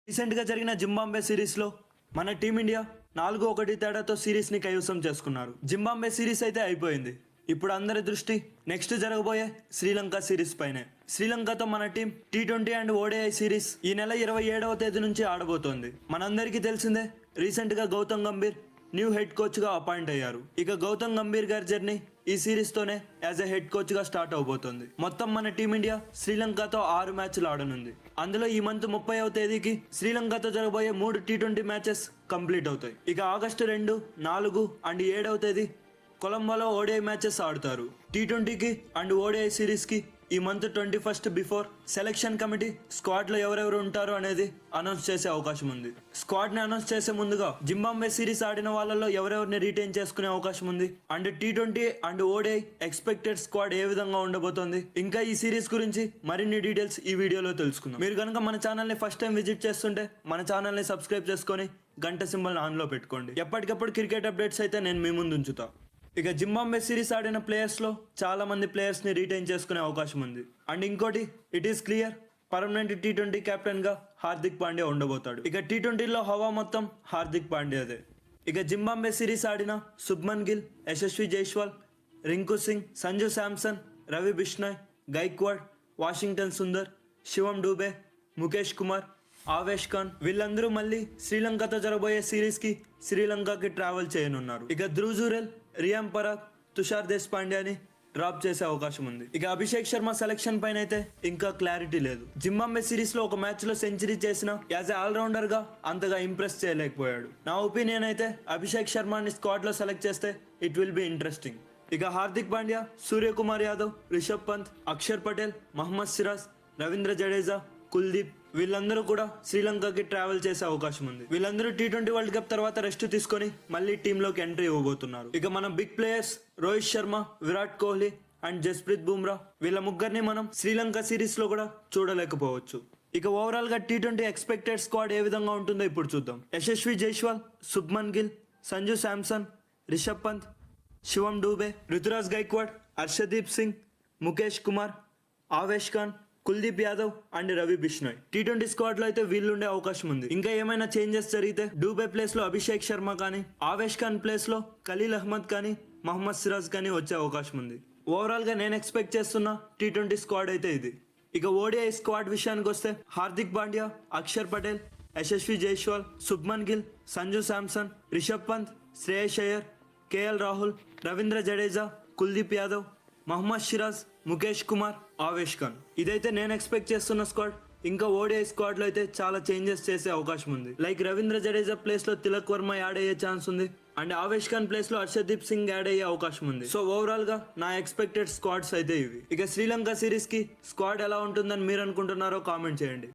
రీసెంట్గా జరిగిన జింబాబ్వే సిరీస్లో మన టీమిండియా 4-1 తేడాతో సిరీస్ని కైవసం చేసుకున్నారు. జింబాబ్వే సిరీస్ అయితే అయిపోయింది. ఇప్పుడు అందరి దృష్టి నెక్స్ట్ జరగబోయే శ్రీలంక సిరీస్ పైనే. శ్రీలంకతో మన team T20 and ODI series ఈ నెల 27వ తేదీ నుంచి ఆడబోతోంది. మనందరికీ తెలిసిందే, రీసెంట్గా గౌతమ్ గంభీర్ న్యూ హెడ్ కోచ్గా అపాయింట్ అయ్యారు. ఇక గౌతమ్ గంభీర్ గారి జర్నీ ఈ సిరీస్తోనే యాజ్ ఎ హెడ్ కోచ్గా స్టార్ట్ అవబోతోంది. మొత్తం మన టీమిండియా శ్రీలంకతో 6 మ్యాచ్లు ఆడనుంది. అందులో ఈ మంత్ 30వ తేదీకి శ్రీలంకతో జరగబోయే 3 T20 మ్యాచెస్ కంప్లీట్ అవుతాయి. ఇక ఆగస్టు 2, 4 అండ్ 7వ తేదీ కొలంబోలో ODI మ్యాచెస్ ఆడతారు. T20కి అండ్ ODI సిరీస్కి ఈ మంత్ 21 బిఫోర్ సెలెక్షన్ కమిటీ స్క్వాడ్లో ఎవరెవరు ఉంటారో అనేది అనౌన్స్ చేసే అవకాశం ఉంది. స్క్వాడ్ని అనౌన్స్ చేసే ముందుగా జింబాబ్వే సిరీస్ ఆడిన వాళ్ళలో ఎవరెవరిని రిటైన్ చేసుకునే అవకాశం ఉంది and T20 and ODI expected squad ఏ విధంగా ఉండబోతోంది, ఇంకా ఈ సిరీస్ గురించి మరిన్ని డీటెయిల్స్ ఈ వీడియోలో తెలుసుకుందాం. మీరు కనుక మన ఛానల్ని ఫస్ట్ టైం విజిట్ చేస్తుంటే మన ఛానల్ని సబ్స్క్రైబ్ చేసుకొని గంట సింబల్ ఆన్లో పెట్టుకోండి. ఎప్పటికప్పుడు క్రికెట్ అప్డేట్స్ అయితే నేను మీ ముందు ఉంచుతా. ఇక జింబాబ్వే సిరీస్ ఆడిన ప్లేయర్స్లో చాలా మంది ప్లేయర్స్ని రిటైన్ చేసుకునే అవకాశం ఉంది. అండ్ ఇంకోటి, it is clear, permanent T20 కెప్టెన్గా హార్దిక్ పాండ్యా ఉండబోతాడు. ఇక T20లో హవా మొత్తం హార్దిక్ పాండ్యాదే. ఇక జింబాబ్వే సిరీస్ ఆడిన శుభ్మన్ గిల్, యశస్వి జైస్వాల్, రింకు సింగ్, సంజు శాంసన్, రవి బిష్నాయ్, గైక్వాడ్, వాషింగ్టన్ సుందర్, శివం డూబే, ముఖేష్ కుమార్, ఆవేష్ ఖాన్ వీళ్ళందరూ మళ్ళీ శ్రీలంకతో జరగబోయే సిరీస్కి శ్రీలంకకి ట్రావెల్ చేయనున్నారు. ఇక ధ్రువ్ జురెల్, రియాన్ పరాగ్, తుషార్ దేశపాండ్యాని డ్రాప్ చేసే అవకాశం ఉంది. ఇక అభిషేక్ శర్మ సెలక్షన్ పైన అయితే ఇంకా క్లారిటీ లేదు. జింబాబ్వే సిరీస్ లో ఒక మ్యాచ్ లో సెంచరీ చేసిన యాజ్ ఎ ఆల్రౌండర్ గా అంతగా ఇంప్రెస్ చేయలేకపోయాడు. నా ఒపీనియన్ అయితే అభిషేక్ శర్మని స్క్వాడ్ లో సెలెక్ట్ చేస్తే ఇట్ విల్ బి ఇంట్రెస్టింగ్. ఇక హార్దిక్ పాండ్యా, సూర్యకుమార్ యాదవ్, రిషబ్ పంత్, అక్షర్ పటేల్, మహమ్మద్ సిరాజ్, రవీంద్ర జడేజా, కుల్దీప్ వీళ్ళందరూ కూడా శ్రీలంకకి ట్రావెల్ చేసే అవకాశం ఉంది. వీళ్ళందరూ T20 వరల్డ్ కప్ తర్వాత రెస్ట్ తీసుకొని మళ్ళీ టీంలోకి ఎంట్రీ ఇవ్వబోతున్నారు. ఇక మన big players Rohit Sharma, Virat Kohli and Jasprit Bumrah వీళ్ళ ముగ్గురిని మనం శ్రీలంక సిరీస్ లో కూడా చూడలేకపోవచ్చు. ఇక ఓవరాల్ గా T20 ఎక్స్పెక్టెడ్ స్క్వాడ్ ఏ విధంగా ఉంటుందో ఇప్పుడు చూద్దాం. Yashasvi Jaiswal, Shubman Gill, Sanju Samson, Rishabh Pant, Shivam Dube, Ruturaj Gaikwad, Harshdeep Singh, Mukesh Kumar, Avesh Khan, Kuldeep Yadav and Ravi Bishnoi. T20 squad లో అయితే వీళ్ళుండే అవకాశం ఉంది. ఇంకా ఏమైనా చేంజెస్ జరిగితే డూబే ప్లేస్ లో అభిషేక్ శర్మ కానీ, ఆవేష్ ఖాన్ ప్లేస్ లో ఖలీల్ అహ్మద్ కానీ, మహమ్మద్ సిరాజ్ కానీ వచ్చే అవకాశం ఉంది. ఓవరాల్ గా నేను ఎక్స్పెక్ట్ చేస్తున్న T20 స్క్వాడ్ అయితే ఇది. ఇక ODI స్క్వాడ్ విషయానికి వస్తే హార్దిక్ పాండ్యా, అక్షర్ పటేల్, యశస్వి జైస్వాల్, శుభ్మన్ గిల్, సంజు శాంసన్, రిషబ్ పంత్, శ్రేయస్ అయ్యర్, KL రాహుల్, రవీంద్ర జడేజా, కుల్దీప్ యాదవ్, మహమ్మద్ సిరాజ్, ముఖేష్ కుమార్, ఆవేష్ ఖాన్. ఇదైతే నేను ఎక్స్పెక్ట్ చేస్తున్న స్క్వాడ్. ఇంకా ODI స్క్వాడ్ లో అయితే చాలా చేంజెస్ చేసే అవకాశం ఉంది. లైక్ రవీంద్ర జడేజా ప్లేస్ లో తిలక్ వర్మ యాడ్ అయ్యే ఛాన్స్ ఉంది అండ్ ఆవేష్ ఖాన్ ప్లేస్ లో హర్షదీప్ సింగ్ యాడ్ అయ్యే అవకాశం ఉంది. సో ఓవరాల్ గా నా ఎక్స్పెక్టెడ్ స్క్వాడ్స్ అయితే ఇవి. ఇక శ్రీలంక సిరీస్ కి స్క్వాడ్ ఎలా ఉంటుందని మీరు అనుకుంటున్నారో కామెంట్ చేయండి.